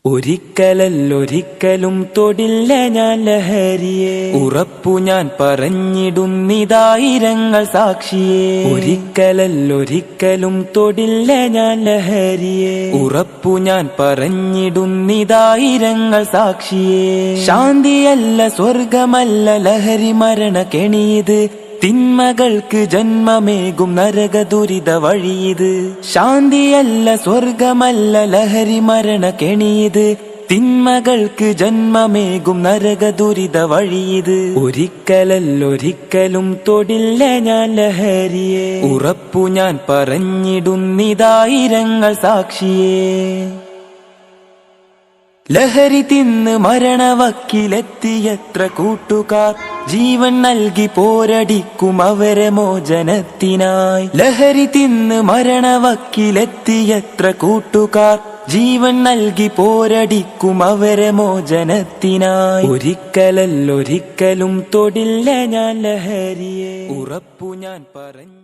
ഒരിക്കലല്ലൊരിക്കലും തൊടില്ല ഞാൻ ലഹരിയെ, ഉറപ്പു ഞാൻ പറഞ്ഞിടുന്നിതായിരങ്ങൾ സാക്ഷിയെ. ഒരിക്കലല്ലൊരിക്കലും തൊടില്ല ഞാൻ ലഹരിയെ, ഉറപ്പു ഞാൻ പറഞ്ഞിടുന്നിതായിരങ്ങൾ സാക്ഷിയെ. ശാന്തിയല്ല സ്വർഗമല്ല ലഹരി മരണ കെണിയത്, തിന്മകൾക്ക് ജന്മമേകും നരക ദുരിത വഴിയത്. ശാന്തിയല്ല സ്വർഗമല്ല ലഹരി മരണ കെണിയത്, തിന്മകൾക്ക് ജന്മമേകും നരക ദുരിത വഴിയത്. ഒരിക്കലല്ലൊരിക്കലും തൊടില്ല ഞാൻ ലഹരിയെ, ഉറപ്പു ഞാൻ പറഞ്ഞിടുന്നിതായിരങ്ങൾ സാക്ഷിയെ. ലഹരി തിന്ന് മരണവക്കിലെത്തിയത്ര കൂട്ടുകാർ, ജീവൻ നൽകി പോരടിക്കും അവരെ മോചനത്തിനായി. ലഹരി തിന്ന് മരണവക്കിലെത്തിയത്ര കൂട്ടുകാർ, ജീവൻ നൽകി പോരടിക്കും അവരെ മോചനത്തിനായി. ഒരിക്കലല്ലൊരിക്കലും തൊടില്ല ഞാൻ ലഹരിയെ, ഉറപ്പു ഞാൻ പറഞ്ഞു.